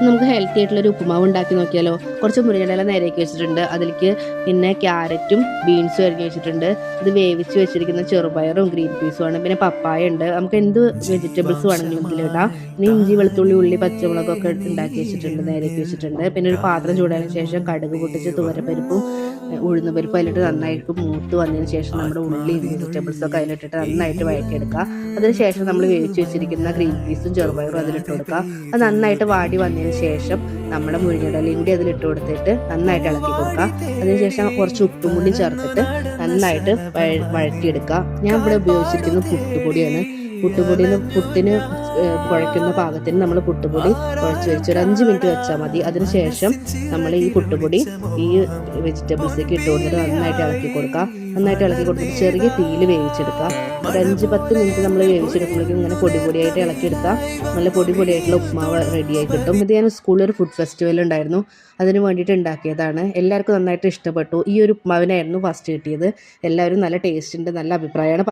നമുക്ക് ഹെൽത്തി ആയിട്ടുള്ളൊരു ഉപ്പുമാവ് ഉണ്ടാക്കി നോക്കിയാലോ. കുറച്ച് മുരിങ്ങയില നേരേക്ക് വെച്ചിട്ടുണ്ട്, അതിലേക്ക് പിന്നെ ക്യാരറ്റും ബീൻസും അരിഞ്ഞ് വെച്ചിട്ടുണ്ട്. ഇത് വേവിച്ച് വെച്ചിരിക്കുന്ന ചെറുപയറും ഗ്രീൻ പീസുമാണ്. പിന്നെ പപ്പായ ഉണ്ട്. നമുക്ക് എന്ത് വെജിറ്റബിൾസ് വേണമെങ്കിലും ഇതിലിടാം. പിന്നെ ഇഞ്ചി വെളുത്തുള്ളി ഉള്ളി പച്ചമുളകൊക്കെ ഉണ്ടാക്കി വെച്ചിട്ടുണ്ട്, നേരേക്ക് വെച്ചിട്ടുണ്ട്. പിന്നെ ഒരു പാത്രം ചൂടായതിനു ശേഷം കടുക് പൊട്ടിച്ച് തുവരപ്പരിപ്പും ഉഴുന്നുപരിപ്പും അതിലിട്ട് നന്നായിട്ട് മൂത്ത് വന്നതിന് ശേഷം നമ്മുടെ ഉള്ളിയും വെജിറ്റബിൾസൊക്കെ അതിലിട്ടിട്ട് നന്നായിട്ട് വഴറ്റിയെടുക്കുക. അതിനുശേഷം നമ്മൾ വേവിച്ച് വെച്ചിരിക്കുന്ന ഗ്രീൻ പീസും ചെറുപയറും അതിലിട്ട് കൊടുക്കുക. അത് നന്നായിട്ട് വാടി വന്നതിന് ശേഷം നമ്മുടെ മുരിങ്ങയിലയും കൂടി അതിലിട്ട് കൊടുത്തിട്ട് നന്നായിട്ട് ഇളക്കി കൊടുക്കുക. അതിനുശേഷം കുറച്ച് ഉപ്പും കൂടി ചേർത്തിട്ട് നന്നായിട്ട് വഴറ്റിയെടുക്കുക. ഞാൻ ഇവിടെ ഉപയോഗിച്ചിരിക്കുന്നത് പുട്ടുപൊടിയാണ്. പുട്ടിന് കുഴയ്ക്കുന്ന പാകത്തിന് നമ്മൾ പുട്ടുപൊടി കുഴച്ച് വെച്ച് ഒരു 5 മിനിറ്റ് വെച്ചാൽ മതി. അതിനുശേഷം നമ്മൾ ഈ പുട്ടുപൊടി ഈ വെജിറ്റബിൾസൊക്കെ ഇട്ട് കൊടുത്തിട്ട് നന്നായിട്ട് ഇളക്കി കൊടുക്കുക. നന്നായിട്ട് ഇളക്കി കൊടുത്തിട്ട് ചെറിയ തീയിൽ വേവിച്ചെടുക്കുക. ഒരു 5-10 മിനിറ്റ് നമ്മൾ വേവിച്ചെടുക്കുമ്പോഴേക്കും ഇങ്ങനെ പൊടിയായിട്ട് ഇളക്കിയെടുക്കുക. നല്ല പൊടിയായിട്ടുള്ള ഉപ്മാവ് റെഡിയായി കിട്ടും. ഇത് ഞാൻ സ്കൂളിൽ ഒരു ഫുഡ് ഫെസ്റ്റിവൽ ഉണ്ടായിരുന്നു, അതിന് വേണ്ടിയിട്ട് ഉണ്ടാക്കിയതാണ്. എല്ലാവർക്കും നന്നായിട്ട് ഇഷ്ടപ്പെട്ടു. ഈ ഒരു ഉപ്മാവിനായിരുന്നു ഫസ്റ്റ് കിട്ടിയത്. എല്ലാവരും നല്ല ടേസ്റ്റ് ഉണ്ട്, നല്ല അഭിപ്രായമാണ്